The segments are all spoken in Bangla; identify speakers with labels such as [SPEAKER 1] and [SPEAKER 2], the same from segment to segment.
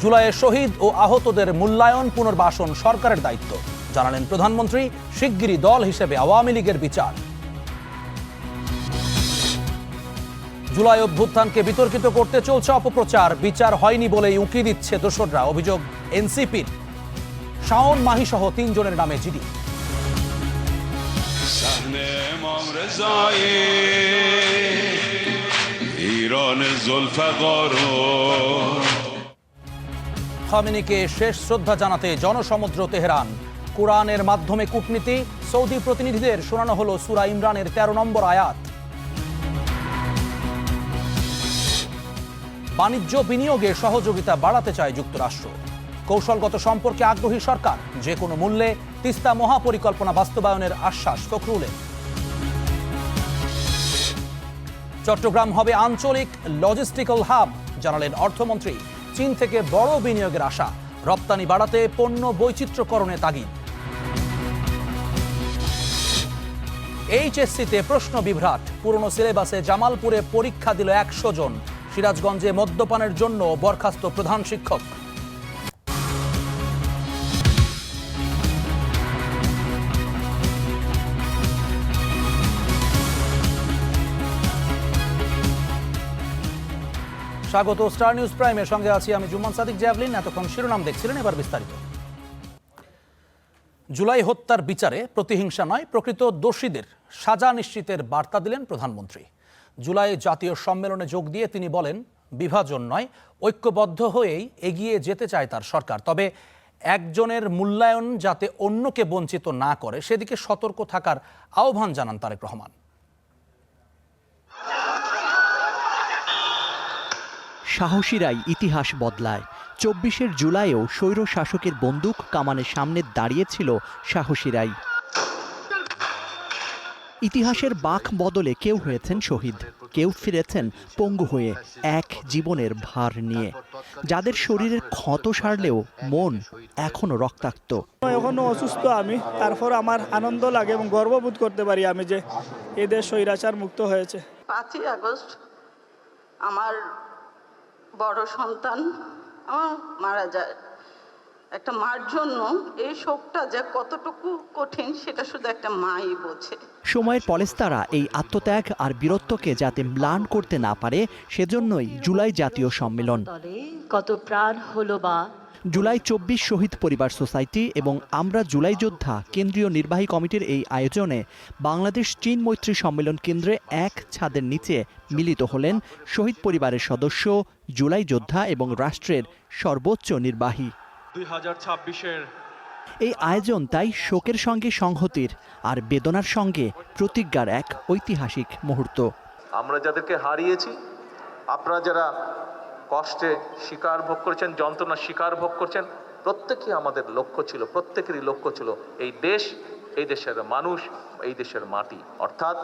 [SPEAKER 1] জুলাইয়ে শহীদ ও আহতদের মূল্যায়ন পুনর্বাসন সরকারের দায়িত্ব, জানালেন প্রধানমন্ত্রী। শিগগিরই দল হিসেবে আওয়ামী লীগের বিচার। জুলাই অভ্যুত্থানকে বিতর্কিত করতে চলছে অপপ্রচার, বিচার হয়নি বলেই উঁকি দিচ্ছে দোসররা, অভিযোগ এনসিপির। শাওন মাহি সহ 3 জনের নামে জিডি। খামেনিকে শেষ শ্রদ্ধা জানাতে জনসমুদ্র তেহরান। কোরআনের মাধ্যমে কূটনীতি, সৌদি প্রতিনিধিদের শোনানো হলো সূরা ইমরানের 13 নম্বর আয়াত। বাণিজ্য বিনিয়োগে সহযোগিতা বাড়াতে চায় যুক্তরাষ্ট্র। কৌশলগত সম্পর্কে আগ্রহী সরকার, যে কোনো মূল্যে তিস্তা মহাপরিকল্পনা বাস্তবায়নের আশ্বাস ফখরুলের। চট্টগ্রাম হবে আঞ্চলিক লজিস্টিক্যাল হাব, জানালেন অর্থমন্ত্রী। চীন থেকে বড় বিনিয়োগের আশা, রপ্তানি বাড়াতে পণ্য বৈচিত্র্যকরণে তাগিদ। এইচএসসিতে প্রশ্ন বিভ্রাট, পুরনো সিলেবাসে জামালপুরে পরীক্ষা দিল 100 জন। সিরাজগঞ্জে মদ্যপানের জন্য বরখাস্ত প্রধান শিক্ষক। স্বাগত স্টার নিউজ প্রাইমের সঙ্গে আছি আমি জুম্মান সাদিক জ্যাভলিন। এতক্ষণ শিরোনাম দেখছিলেন, এবার বিস্তারিত। জুলাই হত্যার বিচারে প্রতিহিংসা নয়, প্রকৃত দোষীদের সাজা নিশ্চিতের বার্তা দিলেন প্রধানমন্ত্রী। জুলাই জাতীয় সম্মেলনে যোগ দিয়ে তিনি বলেন, বিভাজন নয়, ঐক্যবদ্ধ হয়েই এগিয়ে যেতে চায় তার সরকার। তবে একজনের মূল্যায়ন যাতে অন্যকে বঞ্চিত না করে, সেদিকে সতর্ক থাকার আহ্বান জানান তারেক রহমান।
[SPEAKER 2] সাহসীরাই ইতিহাস বদলায়। 24 জুলাইও স্বৈর শাসকের বন্দুক কামানের সামনে দাঁড়িয়েছিল সাহসীরাই। ইতিহাসের বাঁক বদলে কেউ হয়েছেন শহীদ, কেউ ফিরেছেন পঙ্গু হয়ে, এক জীবনের ভার নিয়ে। যাদের শরীরের ক্ষত সারলেও মন এখনো রক্তাক্ত।
[SPEAKER 3] এখনো অসুস্থ আমি, তারপর আমার আনন্দ লাগে এবং গর্ববোধ করতে পারি আমি যে এই দেশ স্বৈরাচার মুক্ত হয়েছে।
[SPEAKER 4] 5ই আগস্ট আমার বড় সন্তান আমার মারা যায়। একটা মার জন্য এই শোকটা যে কতটুকু কঠিন সেটা শুধু একটা মাই বোঝে।
[SPEAKER 2] সময়ের পলেস্তারা এই আত্মত্যাগ আর বীরত্বকে যাতে ম্লান করতে না পারে, সেজন্যই জুলাই জাতীয় সম্মেলন।
[SPEAKER 5] কত প্রাণ হলো বা।
[SPEAKER 2] জুলাই 24 শহীদ পরিবার সোসাইটি এবং আমরা জুলাই যোদ্ধা কেন্দ্রীয় নির্বাহী কমিটির এই আয়োজনে বাংলাদেশ চীন মৈত্রী সম্মেলন কেন্দ্রে এক ছাদের নিচে মিলিত হলেন শহীদ পরিবারের সদস্য, জুলাই যোদ্ধা এবং রাষ্ট্রের সর্বোচ্চ নির্বাহী।
[SPEAKER 6] 2026-এর
[SPEAKER 2] এই আয়োজন তাই শোকের সঙ্গে সংহতির আর বেদনার সঙ্গে প্রতিজ্ঞার এক ঐতিহাসিক মুহূর্ত।
[SPEAKER 7] আমরা যাদেরকে হারিয়েছি, আপনারা যারা কষ্টে শিকার ভোগ করেছেন, যন্ত্রণা শিকার ভোগ করছেন, প্রত্যেকেই আমাদের লক্ষ্য ছিল, প্রত্যেকেরই লক্ষ্য ছিল এই দেশ, এই দেশের মানুষ, এই দেশের মাটি, অর্থাৎ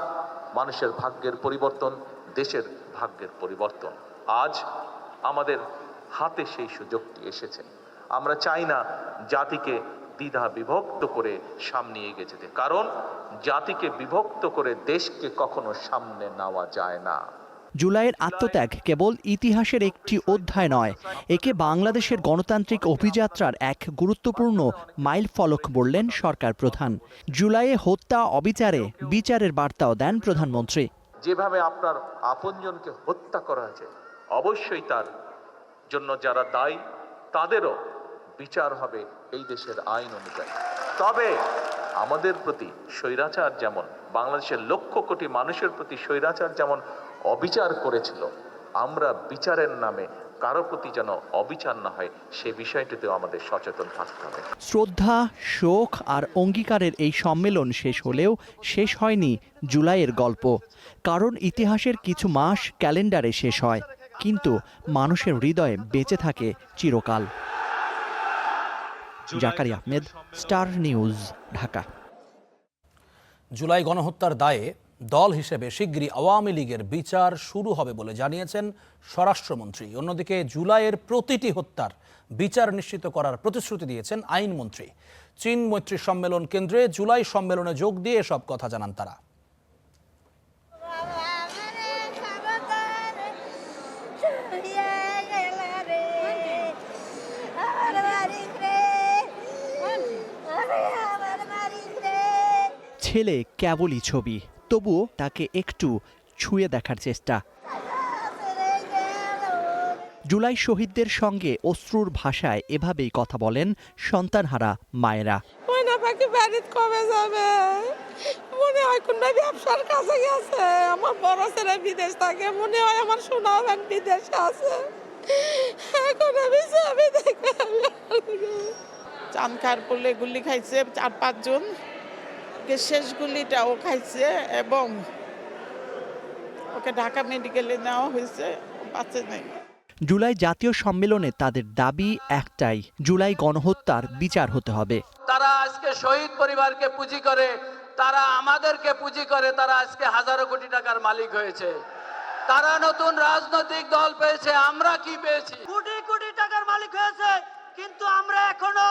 [SPEAKER 7] মানুষের ভাগ্যের পরিবর্তন, দেশের ভাগ্যের পরিবর্তন। আজ আমাদের হাতে সেই সুযোগটি এসেছে। আমরা চাই না জাতিকে দ্বিধা বিভক্ত করে সামনে এগিয়ে যেতে, কারণ জাতিকে বিভক্ত করে দেশকে কখনো সামনে নেওয়া যায় না।
[SPEAKER 2] জুলাইয়ের আত্মত্যাগ কেবল ইতিহাসের একটি অধ্যায় নয়, একে বাংলাদেশের গণতান্ত্রিক অভিযাত্রার এক গুরুত্বপূর্ণ মাইল ফলক বললেন সরকার প্রধান। জুলাইয়ে হত্যা অবিচারে বিচারের বার্তাও দেন প্রধানমন্ত্রী।
[SPEAKER 7] যেভাবে আপনার আপনজনকে হত্যা করা হয়েছে, অবশ্যই তার জন্য যারা দায়ী তাদেরও বিচার হবে এই দেশের আইন অনুযায়ী। তবে আমাদের প্রতি স্বৈরাচার যেমন, বাংলাদেশের লক্ষ কোটি মানুষের প্রতি স্বৈরাচার যেমন অবিচার করেছিল, আমরা বিচারের নামে কারো প্রতি যেন অবিচার না হয়, সে বিষয়টিতেও আমাদের সচেতন থাকতে হবে।
[SPEAKER 2] শ্রদ্ধা, শোক আর অঙ্গীকারের এই সম্মেলন শেষ হলেও শেষ হয়নি জুলাইয়ের গল্প। কারণ ইতিহাসের কিছু মাস ক্যালেন্ডারে শেষ হয়, কিন্তু মানুষের হৃদয়ে বেঁচে থাকে চিরকাল। Zakaria Ahmed, Star News, Dhaka.
[SPEAKER 1] জুলাই গণহত্যার দায়ে দল হিসেবে শিগগিরই আওয়ামী লীগের বিচার শুরু হবে বলে জানিয়েছেন স্বরাষ্ট্রমন্ত্রী। অন্যদিকে জুলাইয়ের প্রতিটি হত্যার বিচার নিশ্চিত করার প্রতিশ্রুতি দিয়েছেন আইনমন্ত্রী। চীন মৈত্রী সম্মেলন কেন্দ্রে জুলাই সম্মেলনে যোগ দিয়ে এসব কথা জানান তারা।
[SPEAKER 2] ছেলে কেবলই ছবি, তবুও তাকে একটু ছুঁয়ে দেখার চেষ্টা। জুলাই শহীদদের সঙ্গে অশ্রুর ভাষায় এভাবেই কথা বলেন সন্তানহারা মায়েরা।
[SPEAKER 8] ময়না পাখি বাড়িতে কবে যাবে? মনে হয় কোন ব্যবসার কাছে গেছে। আমার বড় ছেলে বিদেশ থাকে, মনে হয় আমার সোনা বোন বিদেশে আছে। এখন আমি ছবি দেখে চান খার পড়লে গুলি খাইছে 4-5 জন, শেষ গুলিটাও খাইছে এবং ওকে ঢাকা মেডিকেলে নেওয়া হয়েছে, বাঁচে নাই।
[SPEAKER 2] জুলাই জাতীয় সম্মেলনে তাদের দাবি একটাই, জুলাই গণহত্যার বিচার হতে হবে।
[SPEAKER 9] তারা আজকে শহীদ পরিবারকে পুঁজি করে, তারা আমাদেরকে পুঁজি করে, তারা আজকে হাজারো কোটি টাকার মালিক হয়েছে। তারা নতুন রাজনৈতিক দল পেয়েছে, আমরা কি পেয়েছি?
[SPEAKER 10] কোটি কোটি টাকার মালিক হয়েছে, কিন্তু আমরা এখনো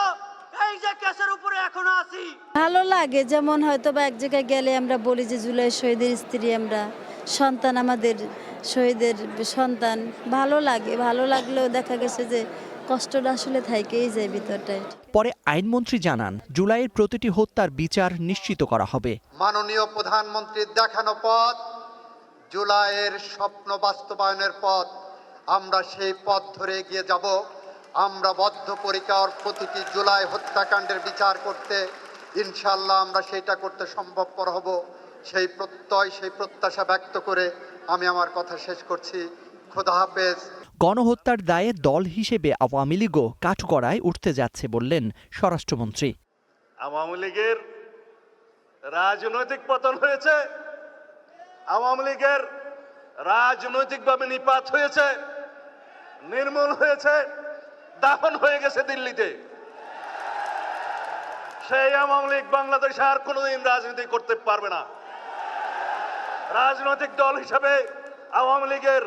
[SPEAKER 10] এই যে কেসের উপরে এখনো আছি।
[SPEAKER 11] ভালো লাগে, যেমন হয়তো বা এক জায়গায় গেলে আমরা বলি যে জুলাই শহীদের স্ত্রী আমরা, সন্তান আমাদের শহীদের সন্তান। ভালো লাগে, ভালো লাগলেও দেখা গেছে যে কষ্টটা আসলে থাইকেই যায় ভিতরটায়।
[SPEAKER 2] পরে আইনমন্ত্রী জানান, জুলাইয়ের প্রতিটি হত্যার বিচার নিশ্চিত করা হবে।
[SPEAKER 12] মাননীয় প্রধানমন্ত্রীর দেখানো পথ, জুলাইয়ের স্বপ্ন বাস্তবায়নের পথ, আমরা সেই পথ ধরে এগিয়ে যাব। আমরা বদ্ধপরিকর প্রতিটি জুলাই হত্যাকাণ্ডের বিচার করতে, ইনশাআল্লাহ আমরা সেটা করতে সম্ভবপর হব। সেই প্রত্যয়, সেই প্রত্যাশা ব্যক্ত করে আমি আমার কথা শেষ করছি। খোদা হাফেজ।
[SPEAKER 2] গণহত্যার দায়ে দল হিসেবে আওয়ামী লীগও কাঠগড়ায় উঠতে যাচ্ছে বললেন স্বরাষ্ট্রমন্ত্রী।
[SPEAKER 13] আওয়ামী লীগের রাজনৈতিক পতন হয়েছে, আওয়ামী লীগের রাজনৈতিকভাবে নিপাত হয়েছে, নির্মূল হয়েছে, দাফন হয়ে গেছে দিল্লিতে। সেই আওয়ামী লীগ বাংলাদেশে আর কোনোদিন রাজনীতি করতে পারবে না। রাজনৈতিক দল হিসেবে আওয়ামী লীগের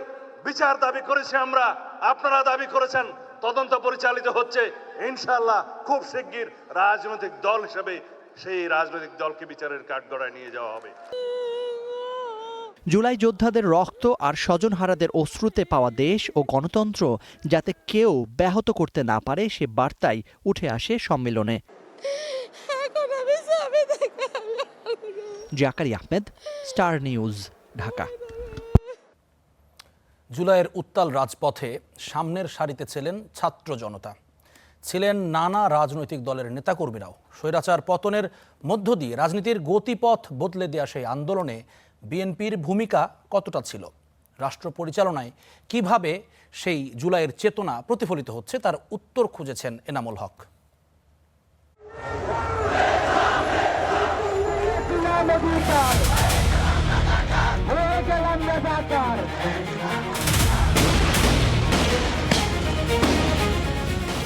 [SPEAKER 13] বিচার দাবি করেছি আমরা, আপনারা দাবি করেছেন, তদন্ত পরিচালিত হচ্ছে। ইনশাআল্লাহ খুব শিগগির রাজনৈতিক দল হিসেবে সেই রাজনৈতিক দলকে বিচারের কাঠগড়ায় নিয়ে যাওয়া হবে।
[SPEAKER 2] জুলাই যোদ্ধাদের রক্ত আর স্বজনহারাদের অশ্রুতে পাওয়া দেশ ও গণতন্ত্র যাতে কেউ ব্যাহত করতে না পারে, সে বার্তাই উঠে আসে সম্মেলনে। জাকারি আহমেদ, স্টার নিউজ, ঢাকা।
[SPEAKER 1] জুলাইয়ের উত্তাল রাজপথে সামনের সারিতে ছিলেন ছাত্র জনতা, ছিলেন নানা রাজনৈতিক দলের নেতাকর্মীরাও। স্বৈরাচার পতনের মধ্য দিয়ে রাজনীতির গতিপথ বদলে দেওয়া সেই আন্দোলনে বিএনপির ভূমিকা কতটা ছিল, রাষ্ট্র পরিচালনায় কিভাবে সেই জুলাইয়ের চেতনা প্রতিফলিত হচ্ছে, তার উত্তর খুঁজেছেন এনামুল হক।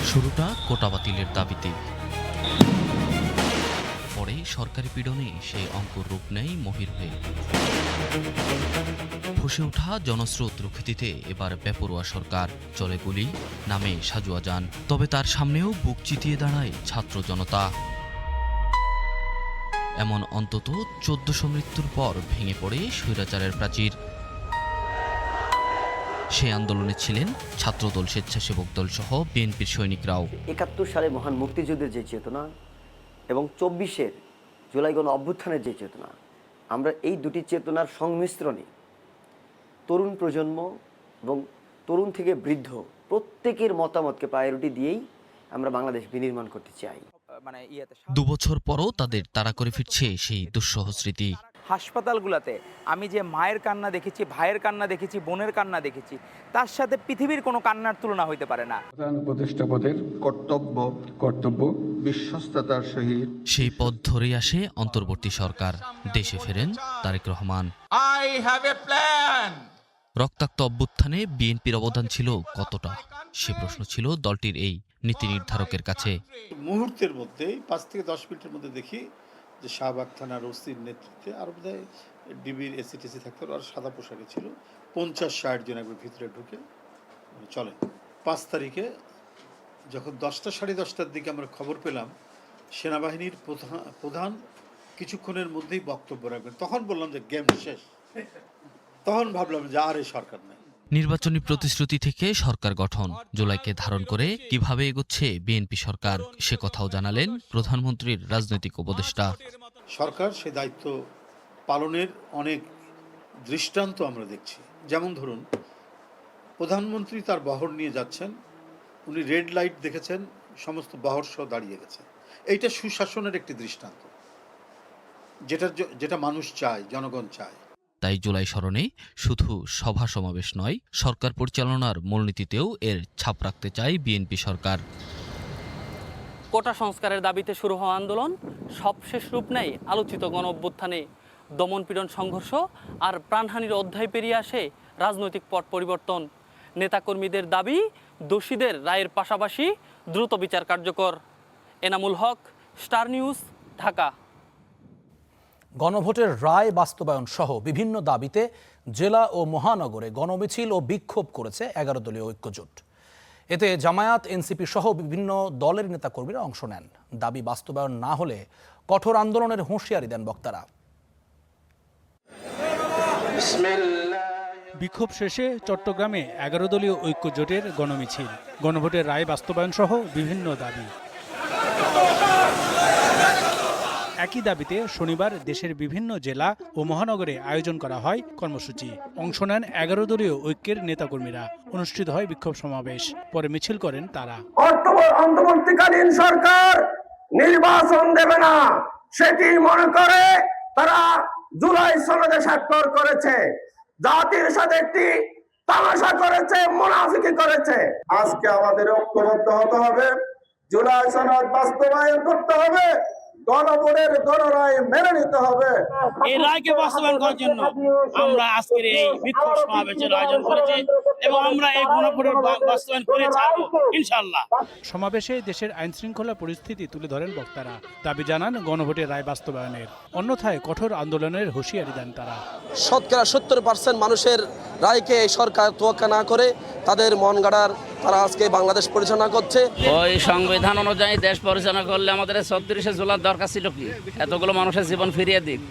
[SPEAKER 14] শুরুটা কোটা বাতিলের দাবিতে, পরে সরকারি পীড়নে সেই অঙ্কুর রূপ নেয় মহির হয়ে। ফুসে ওঠা জনস্রোত রুখে দিতে এবার বেপরোয়া সরকার, চলে গুলি, নামে সাজুয়া যান, তবে তার সামনেও বুক চিতিয়ে দাঁড়ায় ছাত্র জনতা। এমন অন্তত 1400 মৃত্যুর পর ভেঙে পড়ে স্বৈরাচারের প্রাচীর। সে আন্দোলনে ছিলেন ছাত্রদল, স্বেচ্ছাসেবক দল সহ বিএনপির সৈনিকরাও।
[SPEAKER 10] 71 সালে মহান মুক্তিযুদ্ধের যে চেতনা এবং 24-এর জুলাই গণ অভ্যুত্থানের যে চেতনা, আমরা এই দুটি চেতনার সংমিশ্রণে তরুণ প্রজন্ম এবং তরুণ থেকে বৃদ্ধ প্রত্যেকের মতামতকে প্রায়োরিটি দিয়েই আমরা বাংলাদেশ বিনির্মাণ করতে চাই।
[SPEAKER 14] 2 বছর পরও তাদের তাড়া করে ফিরছে সেই দুঃসহ স্মৃতি।
[SPEAKER 9] হাসপাতালগুলোতে আমি যে মায়ের কান্না দেখেছি, ভাইয়ের কান্না দেখেছি, বোনের কান্না দেখেছি, তার সাথে পৃথিবীর কোনো কান্নার তুলনা হইতে পারে না।
[SPEAKER 12] প্রধান উপদেষ্টা পদের কর্তব্য বিশ্বস্ততার সহিত
[SPEAKER 14] সেই পথ ধরেই আসে অন্তর্বর্তী সরকার। দেশে ফেরেন তারেক রহমান। রক্তাক্ত অভ্যুত্থানে বিএনপির অবদান ছিল কতটা, সে প্রশ্ন ছিল দলটির এই নীতি নির্ধারকের কাছে।
[SPEAKER 13] মুহূর্তের মধ্যে 5 থেকে 10 মিনিটের মধ্যে দেখি যে শাহবাগ থানার ওসির নেতৃত্বে আরো বোধহয় ডিবির এসিটিসি থাকতো, আর সাদা পোশাকে ছিল 50-60 জন একবার ভিতরে ঢুকে চলেন। 5 তারিখে যখন 10টা সাড়ে 10টার দিকে আমরা খবর পেলাম সেনাবাহিনীর প্রধান কিছুক্ষণের মধ্যেই বক্তব্য রাখবেন, তখন বললাম যে গেম শেষ। তখন ভাবলাম যে আর এই সরকার নেই।
[SPEAKER 14] নির্বাচনী প্রতিশ্রুতি থেকে সরকার গঠন, জুলাইকে ধারণ করে কিভাবে এগোচ্ছে বিএনপি সরকার, সে কথাও জানালেন প্রধানমন্ত্রীর রাজনৈতিক উপদেষ্টা।
[SPEAKER 13] সরকার সে দায়িত্ব পালনের অনেক দৃষ্টান্ত আমরা দেখছি। যেমন ধরুন, প্রধানমন্ত্রী তার বহর নিয়ে যাচ্ছেন, উনি রেড লাইট দেখেছেন, সমস্ত বহর সহ দাঁড়িয়ে গেছে। এইটা সুশাসনের একটি দৃষ্টান্ত, যেটা মানুষ চায়, জনগণ চায়।
[SPEAKER 14] তাই জুলাই স্মরণে শুধু সভা সমাবেশ নয়, সরকার পরিচালনার মূলনীতিতেও এর ছাপ রাখতে চায় বিএনপি সরকার।
[SPEAKER 15] কোটা সংস্কারের দাবিতে শুরু হওয়া আন্দোলন সবশেষ রূপ নেয় আলোচিত গণ অভ্যুত্থানে। দমনপীড়ন, সংঘর্ষ আর প্রাণহানির অধ্যায় পেরিয়ে আসে রাজনৈতিক পট পরিবর্তন। নেতাকর্মীদের দাবি, দোষীদের রায়ের পাশাপাশি দ্রুত বিচার কার্যকর। Enamul Haque, star News, Dhaka.
[SPEAKER 1] গণভোটের রায় বাস্তবায়ন সহ বিভিন্ন দাবিতে জেলা ও মহানগরে গণমিছিল ও বিক্ষোভ করেছে 11 দলীয় ঐক্যজোট। এতে জামায়াত, এনসিপি সহ বিভিন্ন দলের নেতাকর্মীরা অংশ নেন। দাবি বাস্তবায়ন না হলে কঠোর আন্দোলনের হুঁশিয়ারি দেন বক্তারা।
[SPEAKER 16] বিক্ষোভ শেষে চট্টগ্রামে 11 দলীয় ঐক্যজোটের গণমিছিল, গণভোটের রায় বাস্তবায়ন সহ বিভিন্ন দাবি। একই দাবিতে শনিবার দেশের বিভিন্ন জেলা ও মহানগরে আয়োজন করা হয় কর্মসূচি। অংশ নেন 11 দলীয় ঐক্যের নেতাকর্মীরা। অনুষ্ঠিত হয় বিক্ষোভ সমাবেশ, পরে মিছিল করেন তারা।
[SPEAKER 17] অন্তর্বর্তীকালীন সরকার নির্বাচন দেবে না সেটি মনে করে তারা জুলাই সনদে স্বাক্ষর করেছে, জাতির সাথে একটি তামাশা করেছে, মুনাফিকি করেছে। আজকে আমাদের ঐক্যবদ্ধ হতে হবে, জুলাই সনদ বাস্তবায়ন করতে হবে, গণভোটের গণরায় মেনে নিতে হবে।
[SPEAKER 18] এই রায়কে বাস্তবায়ন করার জন্য আমরা আজকের এই বিক্ষোভ সমাবেশের আয়োজন করেছি এবং আমরা এই গণভোটের বাস্তবায়ন করে ছাড়বো ইনশাআল্লাহ।
[SPEAKER 16] সমাবেশে দেশের আইন শৃঙ্খলা পরিস্থিতি তুলে ধরেন বক্তারা। দাবি জানান গণভোটের রায় বাস্তবায়নের, অন্যথায় কঠোর আন্দোলনের হুঁশিয়ারি দেন তারা।
[SPEAKER 19] শতকরা 70% মানুষের রায়কে সরকার তোয়াক্কা না করে তাদের মন গাড়ার তারা আজকে বাংলাদেশ পরিচালনা করছে।
[SPEAKER 18] ওই সংবিধান অনুযায়ী দেশ পরিচালনা করলে আমাদের 34শে জুলাই দরকার ছিল কি এতগুলো মানুষের জীবন ফিরিয়ে দিক।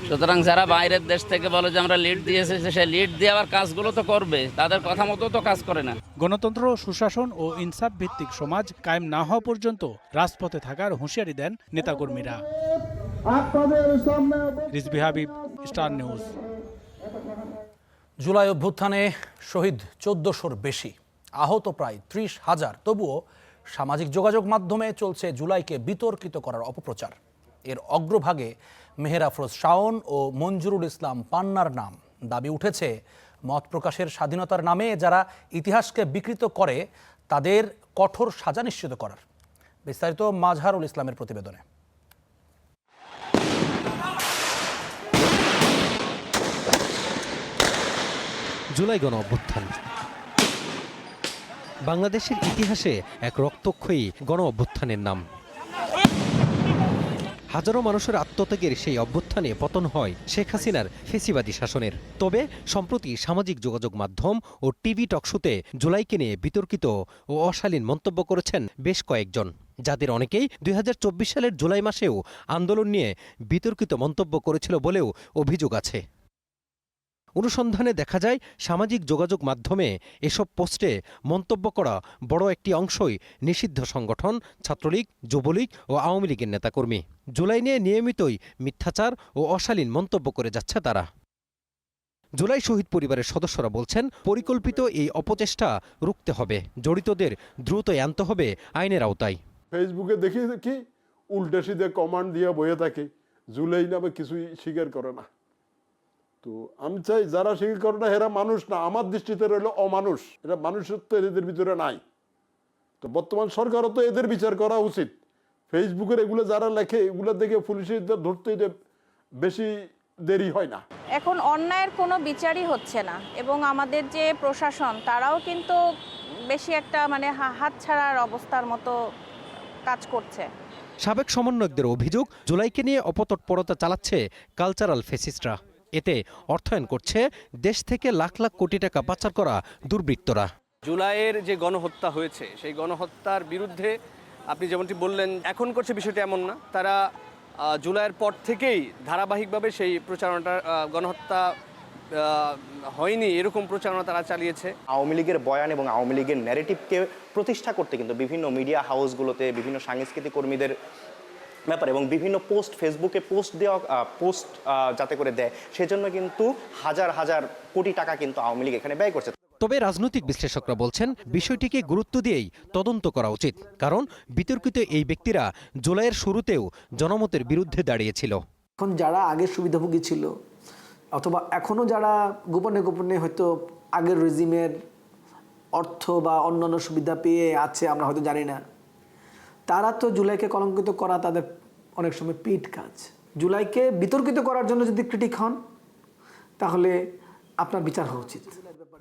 [SPEAKER 18] সুতরাং যারা বাইরের দেশ থেকে বলে যে আমরা লিড দিয়েছি, সে লিড দেওয়ার কাজগুলো তো করবে, তাদের কথা মতো তো কাজ করে না।
[SPEAKER 16] গণতন্ত্র, সুশাসন ও ইনসাফ ভিত্তিক সমাজ কায়েম না হওয়া পর্যন্ত রাজপথে থাকার হুঁশিয়ারি দেন নেতাকর্মীরা। Rizvi Habib, Star News.
[SPEAKER 1] জুলাই অভ্যুত্থানে শহীদ 1400-র বেশি, আহত প্রায় 30,000। তবুও সামাজিক যোগাযোগ মাধ্যমে চলছে জুলাইকে বিতর্কিত করার অপপ্রচার। এর অগ্রভাগে মেহের আফরোজ শাওন ও মঞ্জুরুল ইসলাম পান্নার নাম। দাবি উঠেছে, মত প্রকাশের স্বাধীনতার নামে যারা ইতিহাসকে বিকৃত করে তাদের কঠোর সাজা নিশ্চিত করার। বিস্তারিত মাজহারুল ইসলামের প্রতিবেদনে।
[SPEAKER 20] জুলাই গণ অভ্যুত্থান বাংলাদেশের ইতিহাসে এক রক্তক্ষয়ী গণ অভ্যুত্থানের নাম। হাজারো মানুষের আত্মত্যাগের সেই অভ্যুত্থানে পতন হয় শেখ হাসিনার ফেসিবাদী শাসনের। তবে সম্প্রতি সামাজিক যোগাযোগ মাধ্যম ও টিভি টকশোতে জুলাইকে নিয়ে বিতর্কিত ও অশালীন মন্তব্য করেছেন বেশ কয়েকজন, যাদের অনেকেই 2024 সালের জুলাই মাসেও আন্দোলন নিয়ে বিতর্কিত মন্তব্য করেছিল বলেও অভিযোগ আছে। অনুসন্ধানে দেখা যায়, সামাজিক যোগাযোগ মাধ্যমে এসব পোস্টে মন্তব্য করা বড় একটি অংশই নিষিদ্ধ সংগঠন ছাত্রলীগ, যুবলীগ ও আওয়ামী লীগের নেতাকর্মী। জুলাই নিয়ে নিয়মিতই মিথ্যাচার ও অশালীন মন্তব্য করে যাচ্ছে তারা। জুলাই শহীদ পরিবারের সদস্যরা বলছেন, পরিকল্পিত এই অপচেষ্টা রুখতে হবে, জড়িতদের দ্রুত আনতে হবে আইনের আওতায়।
[SPEAKER 21] ফেসবুকে দেখি কি উল্টা সিধে কমান্ড দিয়ে বয়ে থাকে, জুলাই নামে কিছুই স্বীকার করে না। তো আমি চাই যারা স্বীকার করে না এরা মানুষ না, আমার দৃষ্টিতে রইল অমানুষ। এরা মানুষত্ব এদের ভিতরে নাই। তো বর্তমান সরকারও তো এদের বিচার করা উচিত। ফেসবুকের এগুলো যারা লেখে এগুলো দেখে পুলিশের ধরতে বেশি দেরি হয় না।
[SPEAKER 22] এখন অন্যায়ের কোনো বিচারই হচ্ছে না এবং আমাদের যে প্রশাসন তারাও কিন্তু বেশি একটা হাত ছাড়ার অবস্থার মতো কাজ করছে।
[SPEAKER 20] সাবেক সমন্বয়কদের অভিযোগ, জুলাইকে নিয়ে অপতৎপরতা চালাচ্ছে কালচারাল ফেসিস্টরা। এতে অর্থায়ন করছে দেশ থেকে লাখ লাখ কোটি টাকা পাচার করা দুর্বৃত্তরা।
[SPEAKER 23] জুলাইয়ের যে গণহত্যা হয়েছে সেই গণহত্যার বিরুদ্ধে আপনি যেমনটি বললেন, এখন করছে বিষয়টা এমন না। তারা জুলাইয়ের পর থেকেই ধারাবাহিকভাবে সেই প্রচারণাটা, গণহত্যা হয়নি এরকম প্রচারণা তারা চালিয়েছে।
[SPEAKER 24] আওয়ামী লীগের বয়ান এবং আওয়ামী লীগের ন্যারেটিভকে প্রতিষ্ঠা করতে কিন্তু বিভিন্ন মিডিয়া হাউসগুলোতে বিভিন্ন সাংস্কৃতিক কর্মীদের ব্যাপার এবং বিভিন্ন পোস্ট ফেসবুকে পোস্ট যাতে করে দেয় সেজন্য কিন্তু হাজার হাজার কোটি টাকা কিন্তু আওয়ামী লীগ এখানে ব্যয় করছে।
[SPEAKER 20] তবে রাজনৈতিক বিশ্লেষকরা বলছেন বিষয়টিকে গুরুত্ব দিয়েই তদন্ত করা উচিত, কারণ বিতর্কিত এই ব্যক্তিরা জুলাইয়ের শুরুতেও জনমতের বিরুদ্ধে দাঁড়িয়েছিল।
[SPEAKER 3] এখন যারা আগের সুবিধাভোগী ছিল অথবা এখনও যারা গোপনে গোপনে হয়তো আগের রেজিমের অর্থ বা অন্যান্য সুবিধা পেয়ে আছে, আমরা হয়তো জানি না, তারা তো জুলাইকে কলঙ্কিত করা তাদের অনেক সময় পিঠ কাজ। জুলাইকে বিতর্কিত করার জন্য যদি ক্রিটিক হন তাহলে আপনার বিচার হওয়া উচিত।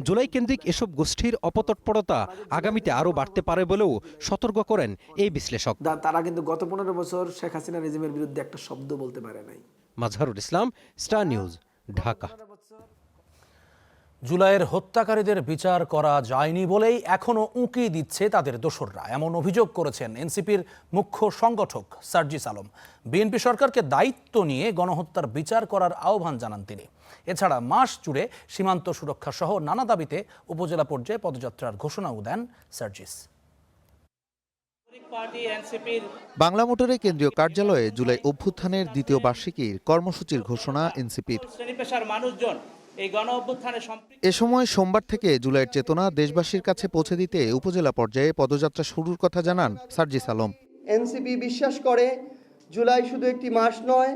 [SPEAKER 20] জুলাই কেন্দ্রিক এসব গোষ্ঠীর অপতৎপরতা আগামীতে আরও বাড়তে পারে বলেও সতর্ক করেন এই বিশ্লেষক।
[SPEAKER 3] তারা কিন্তু গত 15 বছর শেখ হাসিনা রেজিমের বিরুদ্ধে একটা শব্দ বলতে পারে নাই।
[SPEAKER 20] Mazharul Islam, star News, Dhaka.
[SPEAKER 1] জুলাইয়ের হত্যাকারীদের বিচার করা যায়নি বলেই এখনও উঁকি দিচ্ছে তাদের দোসররা, এমন অভিযোগ করেছেন এনসিপির মুখ্য সংগঠক সার্জিস আলম। বিএনপি সরকারকে দায়িত্ব নিয়ে গণহত্যার বিচার করার আহ্বান জানান তিনি। এছাড়া মাস জুড়ে সীমান্ত সুরক্ষা সহ নানা দাবিতে উপজেলা পর্যায়ে পদযাত্রার ঘোষণাও দেন সার্জিস।
[SPEAKER 4] বাংলা মোটরে কেন্দ্রীয় কার্যালয়ে জুলাই অভ্যুত্থানের দ্বিতীয় বার্ষিকীর কর্মসূচির ঘোষণা এনসিপির। এ সময় সোমবার থেকে জুলাইয়ের চেতনা দেশবাসীর কাছে পৌঁছে দিতে উপজেলা পর্যায়ে পদযাত্রা শুরুর কথা জানান সার্জিস আলম।
[SPEAKER 5] এনসিপি বিশ্বাস করে জুলাই শুধু একটি মাস নয়,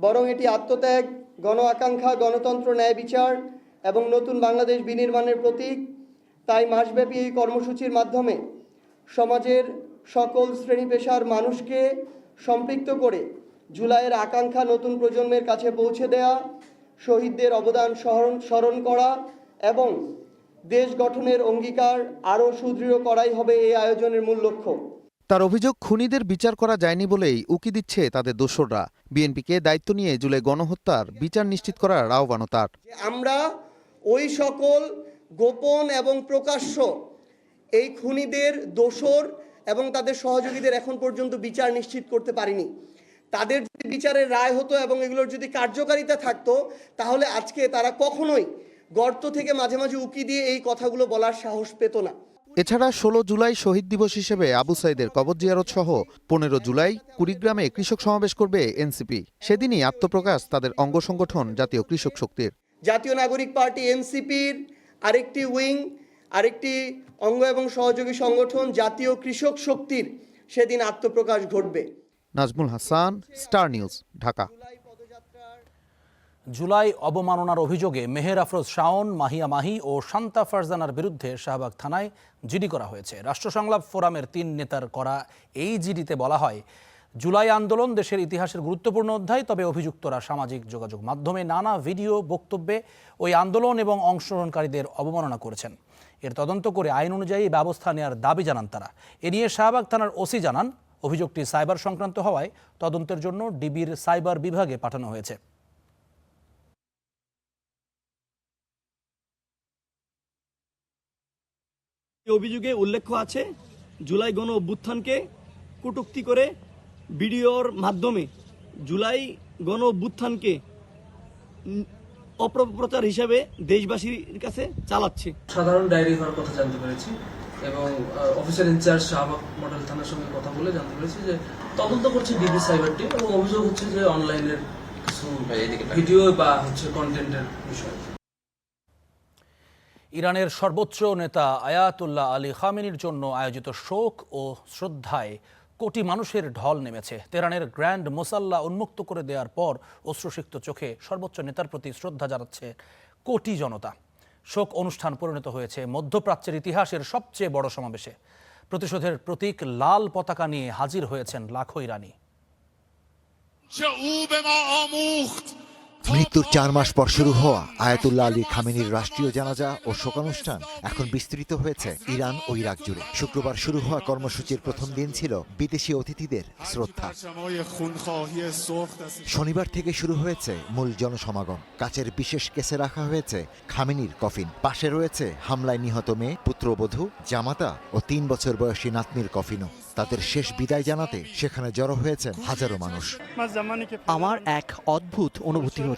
[SPEAKER 5] বরং এটি আত্মত্যাগ, গণ আকাঙ্ক্ষা, গণতন্ত্র, ন্যায় বিচার এবং নতুন বাংলাদেশ বিনির্মাণের প্রতীক। তাই মাসব্যাপী এই কর্মসূচির মাধ্যমে সমাজের সকল শ্রেণী পেশার মানুষকে সম্পৃক্ত করে জুলাইয়ের আকাঙ্ক্ষা নতুন প্রজন্মের কাছে পৌঁছে দেয়া, শহীদদের অবদান স্মরণ করা এবং দেশ গঠনের অঙ্গীকার আরও সুদৃঢ় করাই হবে এই আয়োজনের মূল লক্ষ্য।
[SPEAKER 4] তার অভিযোগ, খুনিদের বিচার করা যায়নি বলেই উকি দিচ্ছে তাদের দোসররা। বিএনপিকে দায়িত্ব নিয়ে জুলাই গণহত্যার বিচার নিশ্চিত করার আহ্বানও তার।
[SPEAKER 5] আমরা ওই সকল গোপন এবং প্রকাশ্য এই খুনিদের দোসর এবং তাদের সহযোগীদের এখন পর্যন্ত বিচার নিশ্চিত করতে পারিনি। তাদের যদি বিচারের রায় হতো এবং এগুলোর যদি কার্যকারিতা থাকতো তাহলে আজকে তারা কখনোই গর্ত থেকে মাঝে মাঝে উকি দিয়ে এই কথাগুলো বলার সাহস পেত না।
[SPEAKER 4] এছাড়া 16 জুলাই শহীদ দিবস হিসেবে আবু সাইদের কবর জিয়ারত সহ 15 জুলাই কুড়িগ্রামে কৃষক সমাবেশ করবে এনসিপি। সেদিনই আত্মপ্রকাশ তাদের অঙ্গ সংগঠন জাতীয় কৃষক শক্তির।
[SPEAKER 5] জাতীয় নাগরিক পার্টি এনসিপির আরেকটি উইং, আরেকটি অঙ্গ এবং সহযোগী সংগঠন জাতীয় কৃষক শক্তির সেদিন আত্মপ্রকাশ ঘটবে।
[SPEAKER 4] Nazmul Hasan, Star News, Dhaka.
[SPEAKER 1] জুলাই অবমাননার অভিযোগে মেহের আফরোজ শাওন, মাহিয়া মাহি ও শান্তা ফারজানার বিরুদ্ধে শাহবাগ থানায় জিডি করা হয়েছে। রাষ্ট্র সংলাপ ফোরামের 3 নেতার করা এই জিডিতে বলা হয়, জুলাই আন্দোলন দেশের ইতিহাসের গুরুত্বপূর্ণ অধ্যায়, তবে অভিযুক্তরা সামাজিক যোগাযোগ মাধ্যমে নানা ভিডিও বক্তব্যে ওই আন্দোলন এবং অংশগ্রহণকারীদের অবমাননা করেছেন। এর তদন্ত করে আইন অনুযায়ী ব্যবস্থা নেওয়ার দাবি জানান তারা। এ নিয়ে শাহবাগ থানার ওসি জানান, অভিযোগটি সাইবার সংক্রান্ত হওয়ায় তদন্তের জন্য ডিবির সাইবার বিভাগে পাঠানো হয়েছে।
[SPEAKER 6] অভিযোগে উল্লেখ আছে জুলাই গণ অভ্যুত্থানকে কটূক্তি করে ভিডিওর মাধ্যমে জুলাই গণ অভ্যুত্থানকে অপপ্রচার হিসেবে দেশবাসীর কাছে চালাচ্ছে।
[SPEAKER 25] সাধারণ ডায়েরি হওয়ার কথা জানতে পেরেছি এবং অফিসার ইনচার্জ শাহবাগ মডেল থানার সঙ্গে কথা বলে জানতে পেরেছি যে তদন্ত করছে ডিবি সাইবার টিম এবং অভিযোগ হচ্ছে যে অনলাইনের কিছু ভিডিও বা কন্টেন্টের বিষয়।
[SPEAKER 1] ইরানের সর্বোচ্চ নেতা আয়াতুল্লাহ আলী খামেনির জন্য আয়োজিত শোক ও শ্রদ্ধায় কোটি মানুষের ঢল নেমেছে। তেহরানের গ্র্যান্ড মোসাল্লা উন্মুক্ত করে দেওয়ার পর অশ্রুসিক্ত চোখে সর্বোচ্চ নেতার প্রতি শ্রদ্ধা জানাচ্ছে কোটি জনতা। শোক অনুষ্ঠান পরিণত হয়েছে মধ্যপ্রাচ্যের ইতিহাসের সবচেয়ে বড় সমাবেশে। প্রতিশোধের প্রতীক লাল পতাকা নিয়ে হাজির হয়েছেন লাখো ইরানি।
[SPEAKER 26] মৃত্যুর 4 মাস পর শুরু হওয়া আয়াতুল্লাহ আলী খামেনির রাষ্ট্রীয় জানাজা ও শোকানুষ্ঠান এখন বিস্তৃত হয়েছে ইরান ও ইরাক জুড়ে। শুক্রবার শুরু হওয়া কর্মসূচির প্রথম দিন ছিল বিদেশি অতিথিদের শ্রদ্ধা। শনিবার থেকে শুরু হয়েছে মূল জনসমাগম। কাচের বিশেষ কেসে রাখা হয়েছে খামেনির কফিন। পাশে রয়েছে হামলায় নিহত মেয়ে, পুত্রবধূ, জামাতা ও 3 বছর বয়সী নাতনির কফিনও। তাদের শেষ বিদায় জানাতে সেখানে জড়ো হয়েছেন হাজারো মানুষ।
[SPEAKER 2] আমার এক অদ্ভুত অনুভূতি হচ্ছে।